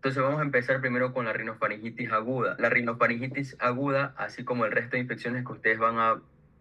Entonces vamos a empezar primero con la rinofaringitis aguda. La rinofaringitis aguda, así como el resto de infecciones que ustedes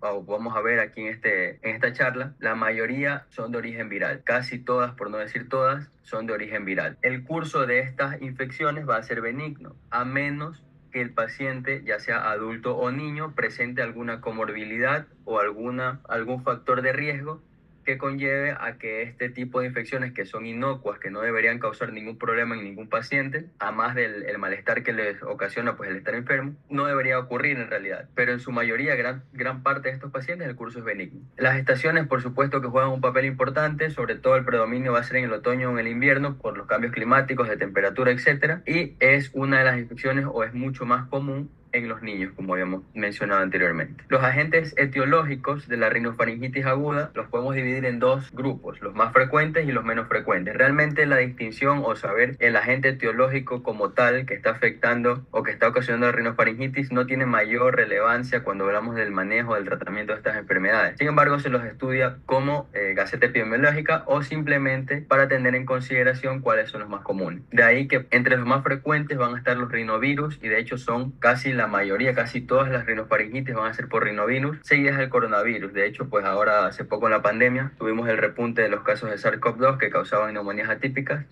o vamos a ver aquí en esta charla, la mayoría son de origen viral. Casi todas, por no decir todas, son de origen viral. El curso de estas infecciones va a ser benigno, a menos que el paciente, ya sea adulto o niño, presente alguna comorbilidad o algún factor de riesgo que conlleve a que este tipo de infecciones que son inocuas, que no deberían causar ningún problema en ningún paciente, a más del el malestar que les ocasiona pues el estar enfermo, no debería ocurrir en realidad. Pero en su mayoría, gran parte de estos pacientes, el curso es benigno. Las estaciones, por supuesto, que juegan un papel importante, sobre todo el predominio va a ser en el otoño o en el invierno, por los cambios climáticos, de temperatura, etcétera, y es una de las infecciones, o es mucho más común, en los niños, como habíamos mencionado anteriormente. Los agentes etiológicos de la rinofaringitis aguda los podemos dividir en dos grupos, los más frecuentes y los menos frecuentes. Realmente la distinción o saber el agente etiológico como tal que está afectando o que está ocasionando la rinofaringitis no tiene mayor relevancia cuando hablamos del manejo, del tratamiento de estas enfermedades. Sin embargo, se los estudia como gaceta epidemiológica o simplemente para tener en consideración cuáles son los más comunes. De ahí que entre los más frecuentes van a estar los rinovirus, y de hecho son casi la mayoría, casi todas las rinofaringitis van a ser por rinovirus, seguidas del coronavirus. De hecho, pues ahora hace poco en la pandemia tuvimos el repunte de los casos de SARS-CoV-2 que causaban neumonías atípicas,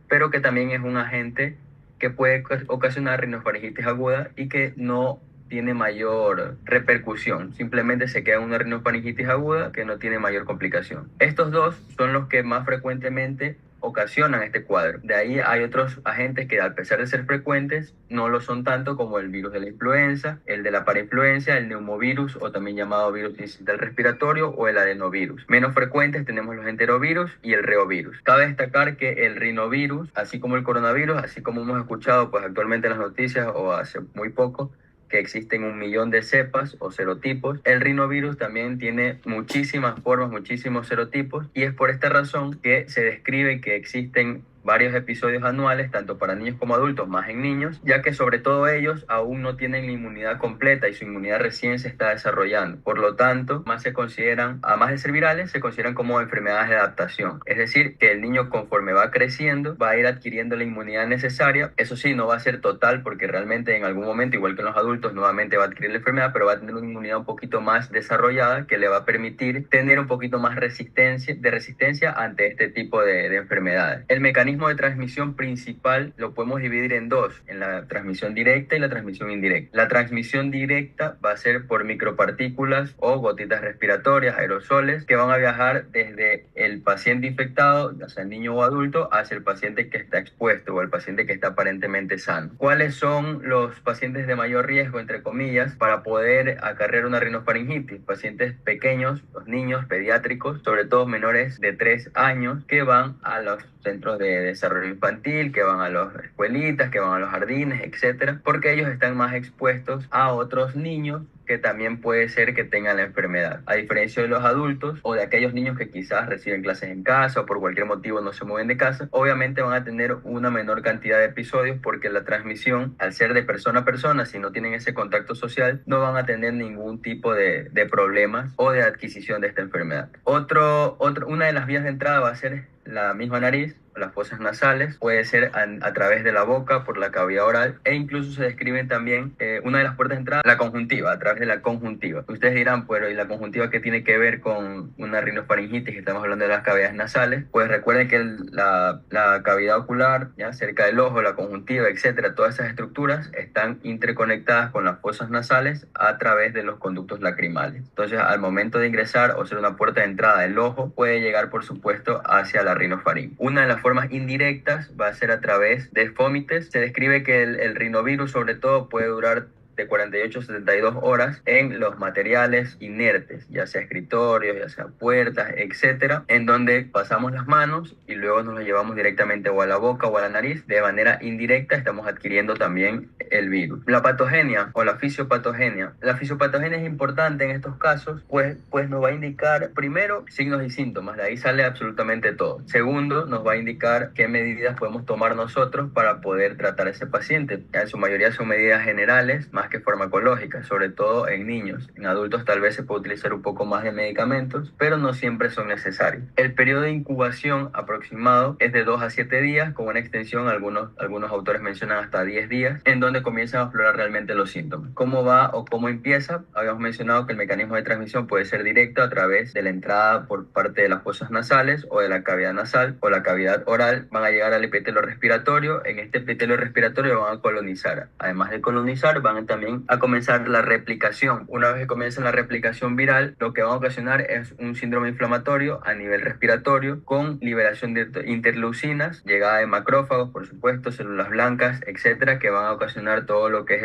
pero que también es un agente que puede ocasionar rinofaringitis aguda y que no tiene mayor repercusión, simplemente se queda una rinofaringitis aguda que no tiene mayor complicación. Estos dos son los que más frecuentemente ocasionan este cuadro. De ahí hay otros agentes que, a pesar de ser frecuentes, no lo son tanto, como el virus de la influenza, el de la parainfluencia, el neumovirus, o también llamado virus incidental respiratorio, o el adenovirus. Menos frecuentes tenemos los enterovirus y el reovirus. Cabe destacar que el rinovirus, así como el coronavirus, así como hemos escuchado pues actualmente en las noticias o hace muy poco, que existen 1 millón de cepas o serotipos. El rinovirus también tiene muchísimas formas, muchísimos serotipos, y es por esta razón que se describe que existen varios episodios anuales, tanto para niños como adultos, más en niños, ya que sobre todo ellos aún no tienen la inmunidad completa y su inmunidad recién se está desarrollando. Por lo tanto, más se consideran, además de ser virales, se consideran como enfermedades de adaptación. Es decir, que el niño, conforme va creciendo, va a ir adquiriendo la inmunidad necesaria. Eso sí, no va a ser total, porque realmente en algún momento, igual que en los adultos, nuevamente va a adquirir la enfermedad, pero va a tener una inmunidad un poquito más desarrollada que le va a permitir tener un poquito más resistencia ante este tipo de enfermedades. El mecanismo de transmisión principal lo podemos dividir en dos, en la transmisión directa y la transmisión indirecta. La transmisión directa va a ser por micropartículas o gotitas respiratorias, aerosoles, que van a viajar desde el paciente infectado, ya sea niño o adulto, hacia el paciente que está expuesto o el paciente que está aparentemente sano. ¿Cuáles son los pacientes de mayor riesgo, entre comillas, para poder acarrear una rinofaringitis? Pacientes pequeños, los niños pediátricos, sobre todo menores de 3 años, que van a los centros de desarrollo infantil, que van a las escuelitas, que van a los jardines, etcétera, porque ellos están más expuestos a otros niños que también puede ser que tengan la enfermedad. A diferencia de los adultos o de aquellos niños que quizás reciben clases en casa o por cualquier motivo no se mueven de casa, obviamente van a tener una menor cantidad de episodios, porque la transmisión, al ser de persona a persona, si no tienen ese contacto social, no van a tener ningún tipo de problemas o de adquisición de esta enfermedad. Una de las vías de entrada va a ser la misma nariz, las fosas nasales, puede ser a través de la boca, por la cavidad oral, e incluso se describe también una de las puertas de entrada, la conjuntiva, a través de la conjuntiva. Ustedes dirán, pero ¿y la conjuntiva qué tiene que ver con una rinofaringitis? Que estamos hablando de las cavidades nasales. Pues recuerden que la cavidad ocular, ya cerca del ojo, la conjuntiva, etcétera, todas esas estructuras están interconectadas con las fosas nasales a través de los conductos lacrimales. Entonces, al momento de ingresar o ser una puerta de entrada del ojo, puede llegar, por supuesto, hacia la rinofaringe. Una de las formas indirectas va a ser a través de fómites. Se describe que el rinovirus, sobre todo, puede durar de 48 a 72 horas en los materiales inertes, ya sea escritorios, ya sea puertas, etcétera, en donde pasamos las manos y luego nos las llevamos directamente o a la boca o a la nariz. De manera indirecta estamos adquiriendo también el virus. La patogenia o la fisiopatogenia. La fisiopatogenia es importante en estos casos, pues nos va a indicar, primero, signos y síntomas. De ahí sale absolutamente todo. Segundo, nos va a indicar qué medidas podemos tomar nosotros para poder tratar a ese paciente. En su mayoría son medidas generales, más que farmacológicas, sobre todo en niños. En adultos tal vez se puede utilizar un poco más de medicamentos, pero no siempre son necesarios. El periodo de incubación aproximado es de 2 a 7 días, con una extensión, algunos autores mencionan hasta 10 días, en donde comienzan a aflorar realmente los síntomas. ¿Cómo va o cómo empieza? Habíamos mencionado que el mecanismo de transmisión puede ser directo a través de la entrada por parte de las fosas nasales o de la cavidad nasal o la cavidad oral. Van a llegar al epitelio respiratorio. En este epitelio respiratorio van a colonizar. Además de colonizar, van también a comenzar la replicación. Una vez que comienza la replicación viral, lo que va a ocasionar es un síndrome inflamatorio a nivel respiratorio con liberación de interleucinas, llegada de macrófagos, por supuesto, células blancas, etcétera, que van a ocasionar todo lo que es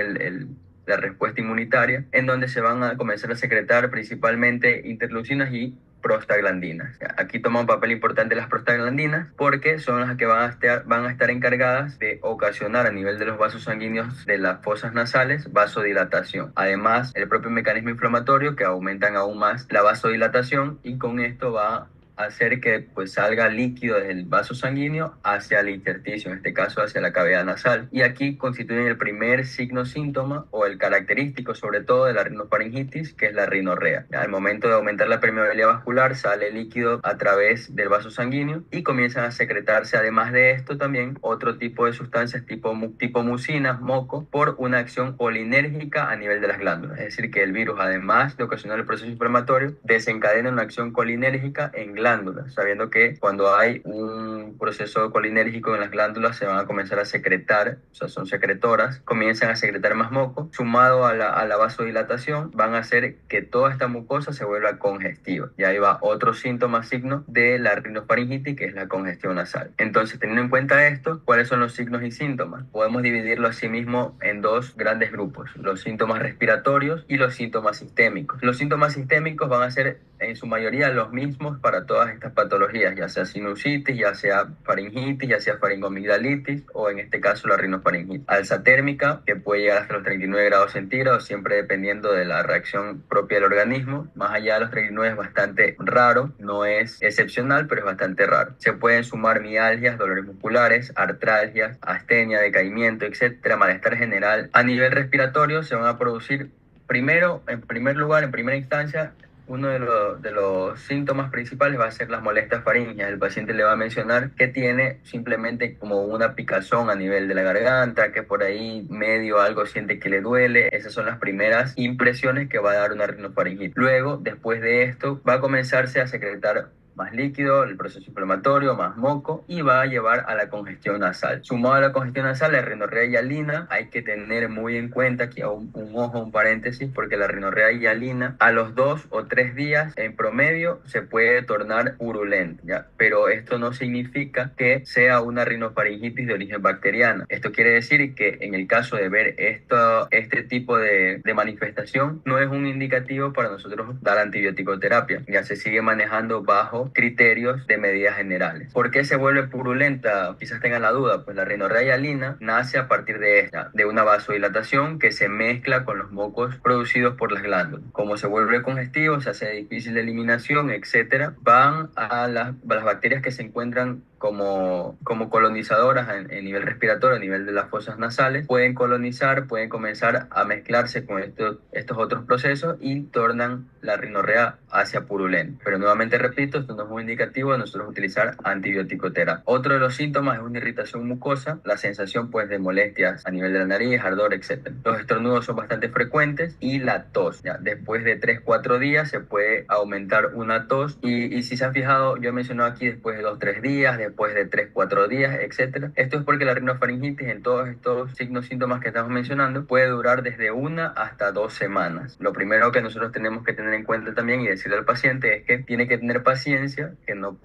la respuesta inmunitaria, en donde se van a comenzar a secretar principalmente interleucinas y prostaglandinas. Aquí toma un papel importante las prostaglandinas porque son las que van a estar encargadas de ocasionar a nivel de los vasos sanguíneos de las fosas nasales vasodilatación. Además, el propio mecanismo inflamatorio que aumentan aún más la vasodilatación, y con esto va hacer que pues salga líquido del vaso sanguíneo hacia el intersticio, en este caso hacia la cavidad nasal. Y aquí constituyen el primer signo síntoma o el característico sobre todo de la rinofaringitis, que es la rinorrea. Al momento de aumentar la permeabilidad vascular sale líquido a través del vaso sanguíneo y comienzan a secretarse, además de esto, también otro tipo de sustancias tipo mucinas, moco, por una acción colinérgica a nivel de las glándulas. Es decir, que el virus, además de ocasionar el proceso inflamatorio, desencadena una acción colinérgica en glándulas, sabiendo que cuando hay un proceso colinérgico en las glándulas se van a comenzar a secretar, o sea, son secretoras, comienzan a secretar más moco, sumado a la vasodilatación, van a hacer que toda esta mucosa se vuelva congestiva. Y ahí va otro síntoma, signo de la rinofaringitis, que es la congestión nasal. Entonces, teniendo en cuenta esto, ¿cuáles son los signos y síntomas? Podemos dividirlo asimismo en dos grandes grupos: los síntomas respiratorios y los síntomas sistémicos. Los síntomas sistémicos van a ser en su mayoría los mismos para todas estas patologías, ya sea sinusitis, ya sea faringitis, ya sea faringomigdalitis o en este caso la rinofaringitis. Alza térmica, que puede llegar hasta los 39 grados centígrados, siempre dependiendo de la reacción propia del organismo. Más allá de los 39 es bastante raro, no es excepcional, pero es bastante raro. Se pueden sumar mialgias, dolores musculares, artralgias, astenia, decaimiento, etcétera, malestar general. A nivel respiratorio se van a producir primero, en primer lugar, en primera instancia, uno de los síntomas principales va a ser las molestias faríngeas. El paciente le va a mencionar que tiene simplemente como una picazón a nivel de la garganta, que por ahí medio algo siente que le duele. Esas son las primeras impresiones que va a dar una rinofaringitis. Luego, después de esto, va a comenzarse a secretar más líquido, el proceso inflamatorio, más moco, y va a llevar a la congestión nasal. Sumado a la congestión nasal, la rinorrea hialina, hay que tener muy en cuenta aquí un ojo, un paréntesis, porque la rinorrea hialina a los 2 o 3 días en promedio se puede tornar purulenta, ¿ya? Pero esto no significa que sea una rinofaringitis de origen bacteriana. Esto quiere decir que en el caso de ver este tipo de manifestación, no es un indicativo para nosotros dar antibiótico-terapia. Ya se sigue manejando bajo criterios de medidas generales. ¿Por qué se vuelve purulenta? Quizás tengan la duda. Pues la rinorrea hialina nace a partir de una vasodilatación que se mezcla con los mocos producidos por las glándulas. Como se vuelve congestivo, se hace difícil de eliminación, etcétera, van a las bacterias que se encuentran como colonizadoras en nivel respiratorio, a nivel de las fosas nasales, pueden colonizar, pueden comenzar a mezclarse con estos otros procesos y tornan la rinorrea hacia purulenta. Pero nuevamente repito, esto no es un indicativo de nosotros utilizar antibiótico terapia. Otro de los síntomas es una irritación mucosa, la sensación pues de molestias a nivel de la nariz, ardor, etc. Los estornudos son bastante frecuentes y la tos. ¿Ya? Después de 3-4 días se puede aumentar una tos y si se han fijado, yo he mencionado aquí después de 2-3 días, después de 3-4 días, etc. Esto es porque la rinofaringitis en todos estos signos, síntomas que estamos mencionando, puede durar desde 1 hasta 2 semanas. Lo primero que nosotros tenemos que tener en cuenta también y decirle al paciente es que tiene que tener paciencia, que no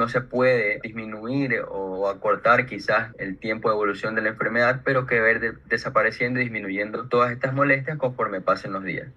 se puede disminuir o acortar quizás el tiempo de evolución de la enfermedad, pero que ver desapareciendo y disminuyendo todas estas molestias conforme pasen los días.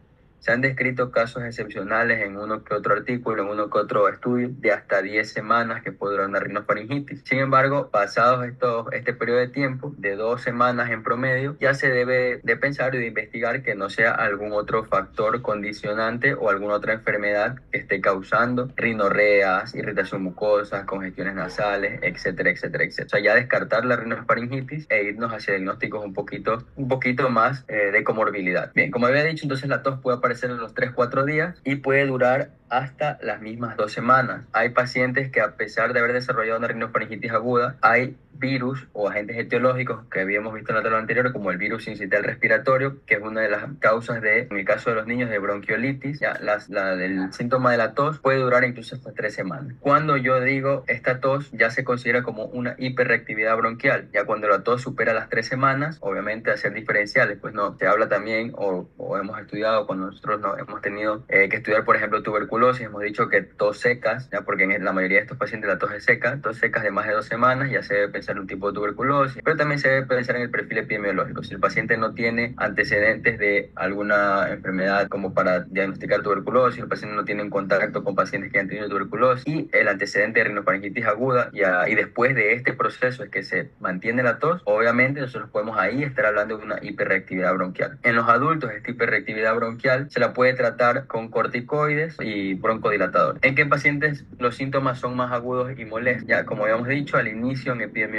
Se han descrito casos excepcionales en uno que otro artículo, en uno que otro estudio, de hasta 10 semanas que puede durar una rinofaringitis. Sin embargo, pasados este periodo de tiempo, de 2 semanas en promedio, ya se debe de pensar y de investigar que no sea algún otro factor condicionante o alguna otra enfermedad que esté causando rinorreas, irritación mucosa, congestiones nasales, etcétera, etcétera, etcétera. O sea, ya descartar la rinofaringitis e irnos hacia diagnósticos un poquito más de comorbilidad. Bien, como había dicho, entonces la tos puede aparecer en los 3-4 días y puede durar hasta las mismas 2 semanas. Hay pacientes que, a pesar de haber desarrollado una rinofaringitis aguda, hay virus o agentes etiológicos que habíamos visto en la tabla anterior, como el virus sincitial respiratorio, que es una de las causas en el caso de los niños, de bronquiolitis. Ya el síntoma de la tos puede durar incluso hasta 3 semanas. Cuando yo digo esta tos, ya se considera como una hiperreactividad bronquial. Ya cuando la tos supera las 3 semanas, obviamente a ser diferenciales, pues no, se habla también o hemos estudiado cuando nosotros no, hemos tenido que estudiar, por ejemplo, tuberculosis, hemos dicho que tos secas, ya porque en la mayoría de estos pacientes la tos es seca, tos secas de más de 2 semanas, ya se debe pensar en un tipo de tuberculosis, pero también se debe pensar en el perfil epidemiológico. Si el paciente no tiene antecedentes de alguna enfermedad como para diagnosticar tuberculosis, el paciente no tiene un contacto con pacientes que han tenido tuberculosis y el antecedente de rinofaringitis aguda, y después de este proceso es que se mantiene la tos, obviamente nosotros podemos ahí estar hablando de una hiperreactividad bronquial. En los adultos, esta hiperreactividad bronquial se la puede tratar con corticoides y broncodilatadores. ¿En qué pacientes los síntomas son más agudos y molestos? Ya, como habíamos dicho al inicio en epidemiología,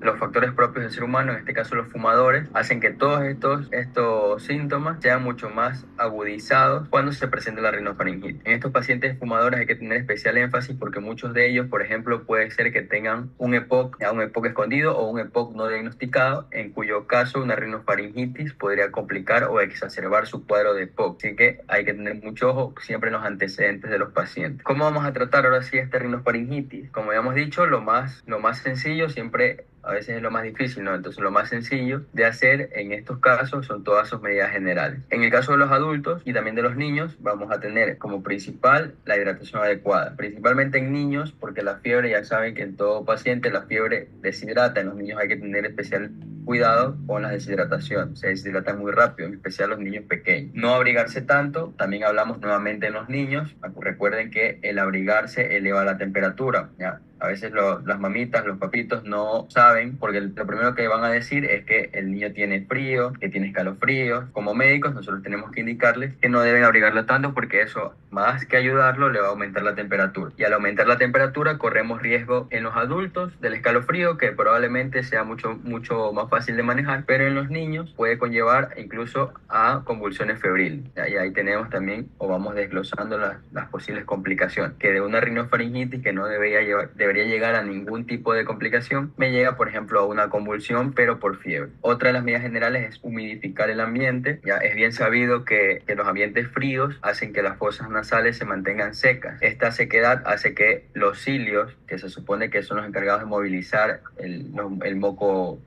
los factores propios del ser humano, en este caso los fumadores, hacen que todos estos síntomas sean mucho más agudizados cuando se presenta la rinofaringitis. En estos pacientes fumadores hay que tener especial énfasis porque muchos de ellos, por ejemplo, puede ser que tengan un EPOC escondido o un EPOC no diagnosticado, en cuyo caso una rinofaringitis podría complicar o exacerbar su cuadro de EPOC. Así que hay que tener mucho ojo siempre en los antecedentes de los pacientes. ¿Cómo vamos a tratar ahora sí esta rinofaringitis? Como habíamos dicho, lo más sencillo siempre a veces es lo más difícil, ¿no? Entonces lo más sencillo de hacer en estos casos son todas sus medidas generales. En el caso de los adultos y también de los niños, vamos a tener como principal la hidratación adecuada, principalmente en niños, porque la fiebre, ya saben que en todo paciente la fiebre deshidrata. En los niños hay que tener especial cuidado con la deshidratación, se deshidratan muy rápido, en especial los niños pequeños. No abrigarse tanto, también hablamos nuevamente en los niños. Recuerden que el abrigarse eleva la temperatura, ¿ya? A veces las mamitas, los papitos no saben, porque lo primero que van a decir es que el niño tiene frío, que tiene escalofríos. Como médicos, nosotros tenemos que indicarles que no deben abrigarlo tanto, porque eso, más que ayudarlo, le va a aumentar la temperatura. Y al aumentar la temperatura, corremos riesgo en los adultos del escalofrío, que probablemente sea mucho más fácil de manejar, pero en los niños puede conllevar incluso a convulsiones febriles. Y ahí tenemos también, o vamos desglosando las posibles complicaciones, que de una rinofaringitis que no debería llegar a ningún tipo de complicación, me llega, por ejemplo, a una convulsión, pero por fiebre. Otra de las medidas generales es humidificar el ambiente. Ya es bien sabido que los ambientes fríos hacen que las fosas nasales se mantengan secas. Esta sequedad hace que los cilios, que se supone que son los encargados de movilizar el moco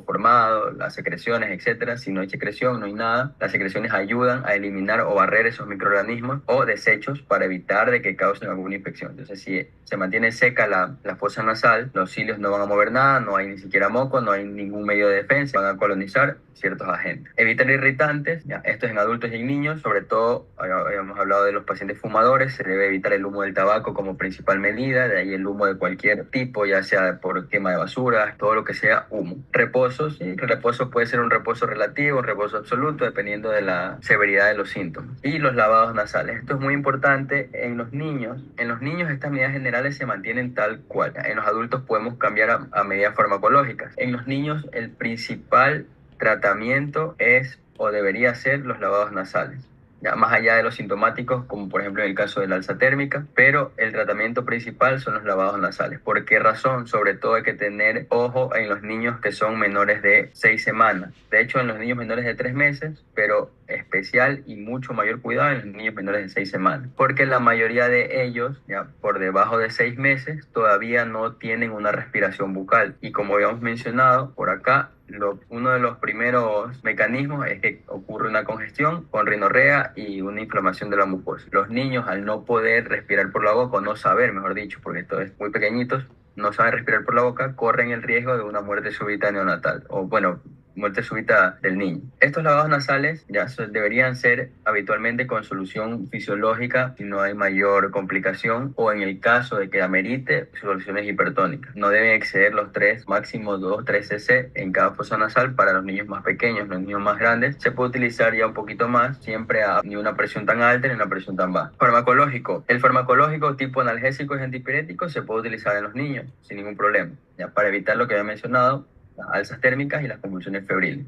formado, las secreciones, etcétera. Si no hay secreción, no hay nada. Las secreciones ayudan a eliminar o barrer esos microorganismos o desechos para evitar de que causen alguna infección. Entonces, si se mantiene seca la fosa nasal, los cilios no van a mover nada, no hay ni siquiera moco, no hay ningún medio de defensa, van a colonizar ciertos agentes. Evitar irritantes, ya, esto es en adultos y en niños, sobre todo, habíamos hablado de los pacientes fumadores, se debe evitar el humo del tabaco como principal medida, de ahí el humo de cualquier tipo, ya sea por quema de basura, todo lo que sea humo. Reposo, sí, el reposo puede ser un reposo relativo, un reposo absoluto, dependiendo de la severidad de los síntomas. Y los lavados nasales, esto es muy importante en los niños. En los niños estas medidas generales se mantienen tal cual. En los adultos podemos cambiar a medidas farmacológicas. En los niños el principal tratamiento es o debería ser los lavados nasales, ya más allá de los sintomáticos, como por ejemplo en el caso de la alza térmica, pero el tratamiento principal son los lavados nasales. ¿Por qué razón? Sobre todo hay que tener ojo en los niños que son menores de 6 semanas. De hecho, en los niños menores de 3 meses, pero especial y mucho mayor cuidado en los niños menores de 6 semanas, porque la mayoría de ellos, ya por debajo de 6 meses, todavía no tienen una respiración bucal. Y como habíamos mencionado por acá, uno de los primeros mecanismos es que ocurre una congestión con rinorrea y una inflamación de la mucosa. Los niños, al no poder respirar por la boca, o no saber, mejor dicho, porque estos es muy pequeñitos, no saben respirar por la boca, corren el riesgo de una muerte súbita neonatal. O bueno, muerte súbita del niño. Estos lavados nasales ya deberían ser habitualmente con solución fisiológica si no hay mayor complicación, o en el caso de que amerite, soluciones hipertónicas. No deben exceder los 3, máximo 2-3 cc en cada fosa nasal para los niños más pequeños. Los niños más grandes se puede utilizar ya un poquito más, siempre a ni una presión tan alta ni una presión tan baja. Farmacológico. El farmacológico tipo analgésico y antipirético se puede utilizar en los niños sin ningún problema, ya para evitar lo que había mencionado, las alzas térmicas y las convulsiones febriles.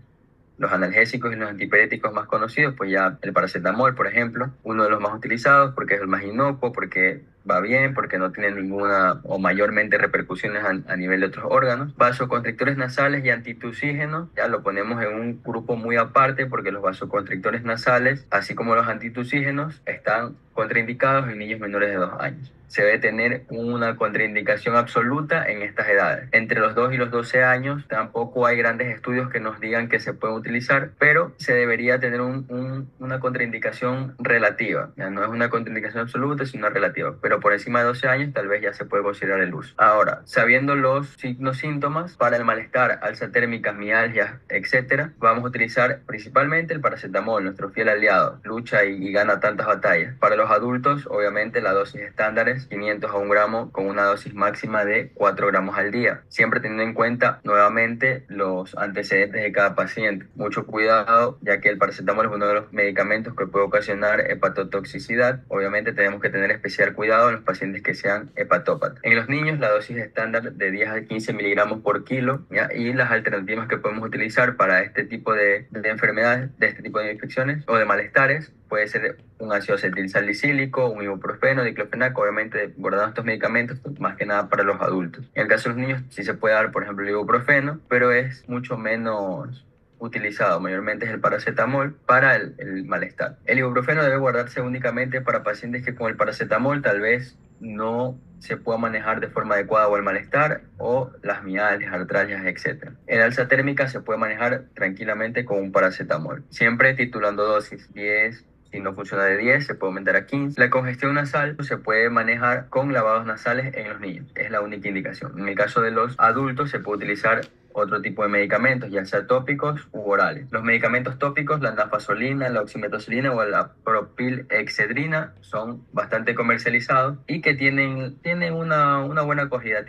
Los analgésicos y los antipiréticos más conocidos, pues ya el paracetamol, por ejemplo, uno de los más utilizados porque es el más inocuo, porque va bien, porque no tiene ninguna o mayormente repercusiones a nivel de otros órganos. Vasoconstrictores nasales y antitusígenos, ya lo ponemos en un grupo muy aparte porque los vasoconstrictores nasales, así como los antitusígenos, están contraindicados en niños menores de 2 años. Se debe tener una contraindicación absoluta en estas edades. Entre los 2 y los 12 años tampoco hay grandes estudios que nos digan que se puede utilizar, pero se debería tener una contraindicación relativa. Ya no es una contraindicación absoluta, sino relativa. Pero por encima de 12 años tal vez ya se puede considerar el uso. Ahora, sabiendo los signos, síntomas, para el malestar, alza térmica, mialgias, etc., vamos a utilizar principalmente el paracetamol, nuestro fiel aliado. Lucha y gana tantas batallas. Para los adultos, obviamente, la dosis estándar es 500 a 1 gramo con una dosis máxima de 4 gramos al día. Siempre teniendo en cuenta nuevamente los antecedentes de cada paciente. Mucho cuidado, ya que el paracetamol es uno de los medicamentos que puede ocasionar hepatotoxicidad. Obviamente tenemos que tener especial cuidado en los pacientes que sean hepatópatas. En los niños la dosis estándar de 10 a 15 miligramos por kilo, ¿ya? Y las alternativas que podemos utilizar para este tipo de enfermedades, de este tipo de infecciones o de malestares, puede ser un ácido acetil salicílico, un ibuprofeno, diclofenac, obviamente guardando estos medicamentos más que nada para los adultos. En el caso de los niños sí se puede dar, por ejemplo, el ibuprofeno, pero es mucho menos utilizado. Mayormente es el paracetamol para el malestar. El ibuprofeno debe guardarse únicamente para pacientes que con el paracetamol tal vez no se pueda manejar de forma adecuada o el malestar o las mialgias, artralgias, etc. El alza térmica se puede manejar tranquilamente con un paracetamol, siempre titulando dosis 10. Si no funciona de 10, se puede aumentar a 15. La congestión nasal se puede manejar con lavados nasales en los niños. Es la única indicación. En el caso de los adultos, se puede utilizar otro tipo de medicamentos, ya sea tópicos u orales. Los medicamentos tópicos, la nafasolina, la oximetocilina o la propilexedrina, son bastante comercializados y que tienen una buena acogida.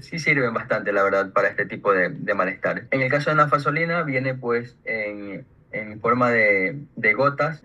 Sí sirven bastante, la verdad, para este tipo de malestares. En el caso de nafasolina, viene pues en forma de gotas,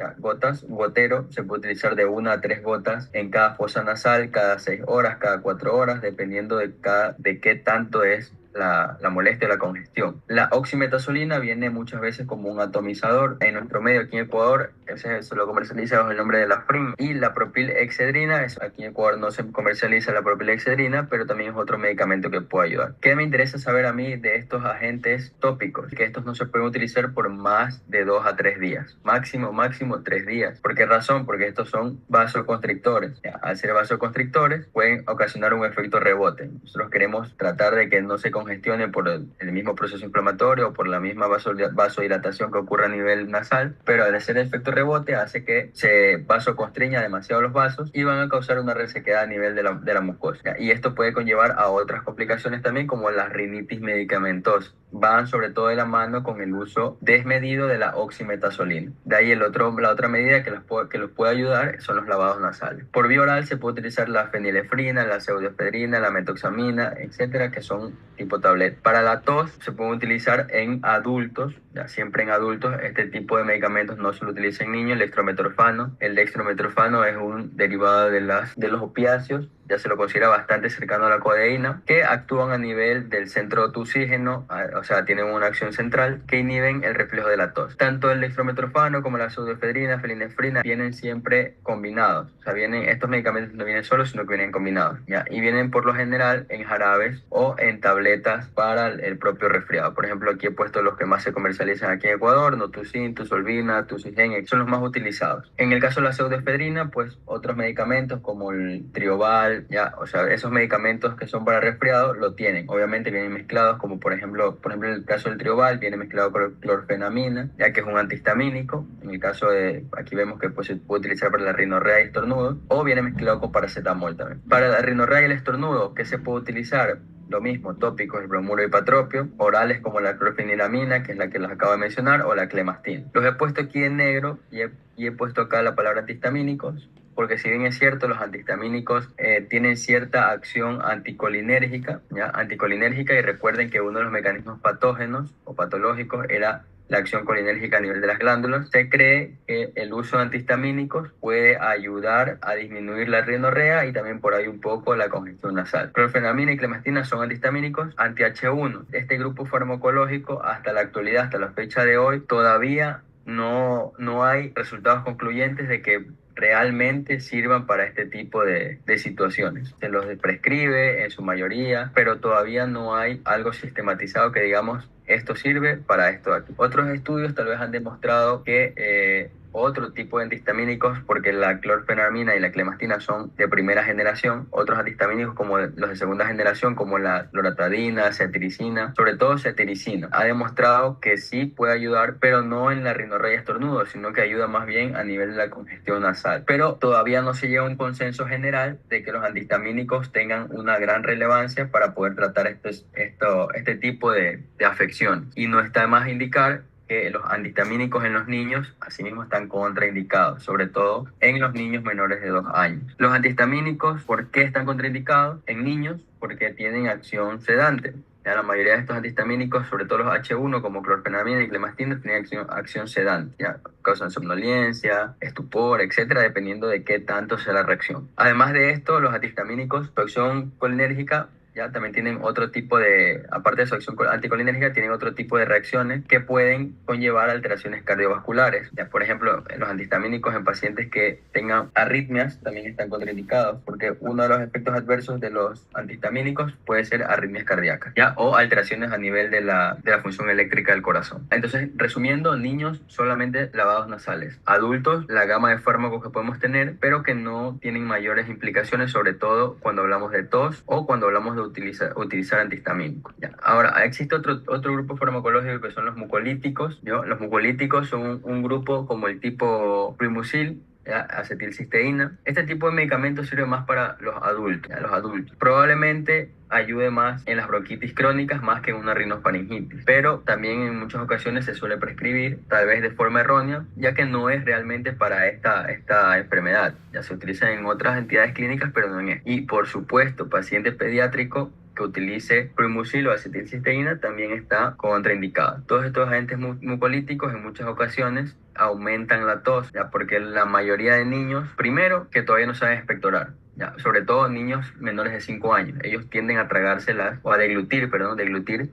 gotero. Se puede utilizar de 1 a 3 gotas en cada fosa nasal, cada 6 horas, cada 4 horas, dependiendo de qué tanto es la molestia o la congestión. La oximetazolina viene muchas veces como un atomizador. En nuestro medio aquí en Ecuador se lo comercializa bajo el nombre de la Frim. Y la propilexedrina, aquí en Ecuador no se comercializa la propilexedrina, pero también es otro medicamento que puede ayudar. ¿Qué me interesa saber a mí de estos agentes tópicos? Que estos no se pueden utilizar por más de 2 a 3 días. Máximo 3 días. ¿Por qué razón? Porque estos son vasoconstrictores. Al ser vasoconstrictores pueden ocasionar un efecto rebote. Nosotros queremos tratar de que no se congestione por el mismo proceso inflamatorio o por la misma vasodilatación que ocurre a nivel nasal, pero al hacer el efecto rebote hace que se vasoconstriña demasiado los vasos y van a causar una resequedad a nivel de la mucosa. Y esto puede conllevar a otras complicaciones también, como la rinitis medicamentosa. Van sobre todo de la mano con el uso desmedido de la oximetazolina. De ahí la otra medida que los puede ayudar son los lavados nasales. Por vía oral se puede utilizar la fenilefrina, la pseudoefedrina, la methoxamina, etcétera, que son tipo tablet. Para la tos se puede utilizar en adultos, ya siempre en adultos. Este tipo de medicamentos no se lo utiliza en niños. El dextrometorfano. El dextrometorfano es un derivado de los opiáceos. Ya se lo considera bastante cercano a la codeína, que actúan a nivel del centro tusígeno, o sea, tienen una acción central que inhiben el reflejo de la tos. Tanto el dextrometorfano como la pseudoefedrina, felinefrina vienen siempre combinados. O sea, estos medicamentos no vienen solos, sino que vienen combinados, ¿ya? Y vienen por lo general en jarabes o en tabletas para el propio resfriado. Por ejemplo, aquí he puesto los que más se comercializan aquí en Ecuador: Notusin, Tusolvina, Tusigen, son los más utilizados. En el caso de la pseudoefedrina, pues otros medicamentos como el Trioval, ya, o sea, esos medicamentos que son para resfriado lo tienen. Obviamente vienen mezclados, como por ejemplo en el caso del Trioval viene mezclado con clorfenamina, ya que es un antihistamínico. En el caso aquí vemos que pues, se puede utilizar para la rinorrea y estornudo, o viene mezclado con paracetamol también. Para la rinorrea y el estornudo, ¿qué se puede utilizar? lo mismo, tópicos, el bromuro y patropio, orales como la clorfeniramina, que es la que les acabo de mencionar, o la clemastina. Los he puesto aquí en negro y he puesto acá la palabra antihistamínicos, porque si bien es cierto, los antihistamínicos tienen cierta acción anticolinérgica, ¿ya? Anticolinérgica, y recuerden que uno de los mecanismos patógenos o patológicos era la acción colinérgica a nivel de las glándulas. Se cree que el uso de antihistamínicos puede ayudar a disminuir la rinorrea y también por ahí un poco la congestión nasal. Clorfenamina y clemastina son antihistamínicos anti-H1. Este grupo farmacológico, hasta la actualidad, hasta la fecha de hoy, todavía no hay resultados concluyentes de que realmente sirvan para este tipo de situaciones. Se los prescribe en su mayoría, pero todavía no hay algo sistematizado que digamos esto sirve para esto aquí. Otros estudios tal vez han demostrado que otro tipo de antihistamínicos, porque la clorfenamina y la clemastina son de primera generación, otros antihistamínicos como los de segunda generación, como la loratadina, cetiricina, sobre todo cetiricina, ha demostrado que sí puede ayudar, pero no en la rinorrea y estornudo, sino que ayuda más bien a nivel de la congestión nasal. Pero todavía no se llega a un consenso general de que los antihistamínicos tengan una gran relevancia para poder tratar este tipo de afección. Y no está de más indicar que los antihistamínicos en los niños asimismo están contraindicados, sobre todo en los niños menores de 2 años. Los antihistamínicos, ¿por qué están contraindicados en niños? Porque tienen acción sedante. Ya la mayoría de estos antihistamínicos, sobre todo los H1 como clorfenamina y clemastina, tienen acción sedante, ya causan somnolencia, estupor, etcétera, dependiendo de qué tanto sea la reacción. Además de esto, los antihistamínicos, su acción colinérgica ya también tienen otro tipo aparte de su acción anticolinérgica, tienen otro tipo de reacciones que pueden conllevar alteraciones cardiovasculares. Ya, por ejemplo, los antihistamínicos en pacientes que tengan arritmias también están contraindicados, porque uno de los efectos adversos de los antihistamínicos puede ser arritmias cardíacas, ya, o alteraciones a nivel de la función eléctrica del corazón. Entonces, resumiendo, niños solamente lavados nasales, adultos la gama de fármacos que podemos tener, pero que no tienen mayores implicaciones, sobre todo cuando hablamos de tos o cuando hablamos de utilizar antihistamínicos. Ya. Ahora, existe otro grupo farmacológico que son los mucolíticos. ¿No? Los mucolíticos son un grupo como el tipo Primusil, ¿ya? Acetilcisteína. Este tipo de medicamentos sirve más para los adultos, ¿ya? Los adultos. Probablemente ayude más en las bronquitis crónicas más que en una rinofaringitis, pero también en muchas ocasiones se suele prescribir, tal vez de forma errónea, ya que no es realmente para esta enfermedad. Ya se utiliza en otras entidades clínicas, pero no en esta. Y por supuesto, paciente pediátrico que utilice Primusil o acetilcisteína también está contraindicado. Todos estos agentes mucolíticos en muchas ocasiones aumentan la tos, ya, porque la mayoría de niños, primero, que todavía no saben expectorar, ya, sobre todo niños menores de 5 años, ellos tienden a tragárselas o a deglutir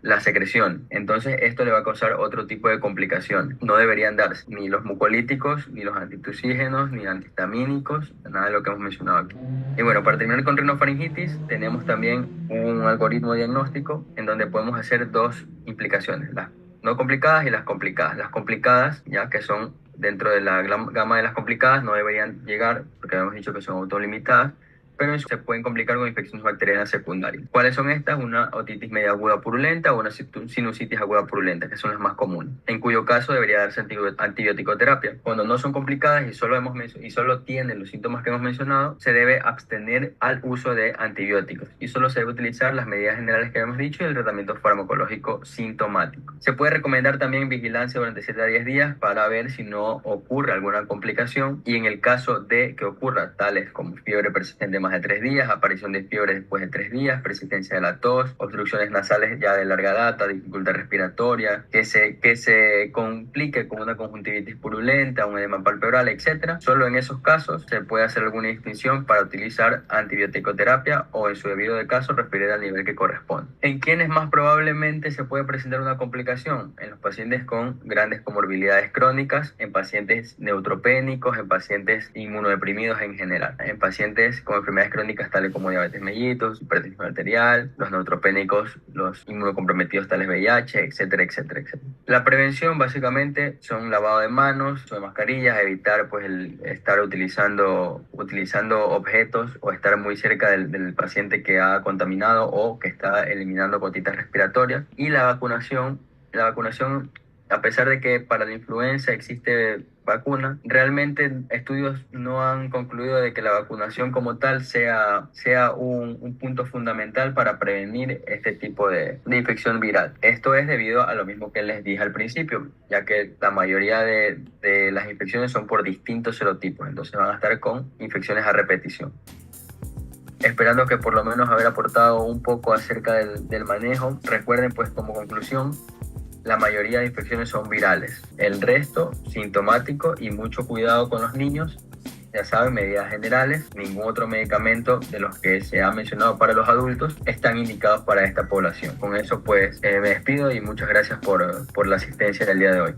la secreción. Entonces esto le va a causar otro tipo de complicación. No deberían darse ni los mucolíticos, ni los antitusígenos, ni antihistamínicos, nada de lo que hemos mencionado aquí. Y bueno, para terminar con rinofaringitis, tenemos también un algoritmo diagnóstico en donde podemos hacer dos implicaciones, las no complicadas y las complicadas. Las complicadas, ya que son dentro de la gama de las complicadas, no deberían llegar, porque habíamos dicho que son autolimitadas, pero se pueden complicar con infecciones bacterianas secundarias. ¿Cuáles son estas? Una otitis media aguda purulenta o una sinusitis aguda purulenta, que son las más comunes, en cuyo caso debería darse antibiótico-terapia. Cuando no son complicadas y solo tienen los síntomas que hemos mencionado, se debe abstener al uso de antibióticos y solo se debe utilizar las medidas generales que hemos dicho y el tratamiento farmacológico sintomático. Se puede recomendar también vigilancia durante 7 a 10 días para ver si no ocurre alguna complicación, y en el caso de que ocurra, tales como fiebre persistente más de 3 días, aparición de fiebre después de 3 días, persistencia de la tos, obstrucciones nasales ya de larga data, dificultad respiratoria, que se complique con una conjuntivitis purulenta, un edema palpebral, etc. Solo en esos casos se puede hacer alguna distinción para utilizar antibiótico-terapia o, en su debido de caso, referir al nivel que corresponde. ¿En quiénes más probablemente se puede presentar una complicación? En los pacientes con grandes comorbilidades crónicas, en pacientes neutropénicos, en pacientes inmunodeprimidos en general, en pacientes con enfermedades crónicas tales como diabetes mellitus, hipertensión arterial, los neutropénicos, los inmunocomprometidos tales VIH, etcétera, etcétera, etcétera. La prevención básicamente son lavado de manos, uso de mascarillas, evitar pues el estar utilizando objetos o estar muy cerca del paciente que ha contaminado o que está eliminando gotitas respiratorias, y la vacunación A pesar de que para la influenza existe vacuna, realmente estudios no han concluido de que la vacunación como tal sea un punto fundamental para prevenir este tipo de infección viral. Esto es debido a lo mismo que les dije al principio, ya que la mayoría de las infecciones son por distintos serotipos, entonces van a estar con infecciones a repetición. Esperando que por lo menos haber aportado un poco acerca del manejo. Recuerden, pues, como conclusión, la mayoría de infecciones son virales, el resto sintomático, y mucho cuidado con los niños. Ya saben, medidas generales, ningún otro medicamento de los que se ha mencionado para los adultos están indicados para esta población. Con eso, pues, me despido y muchas gracias por la asistencia del día de hoy.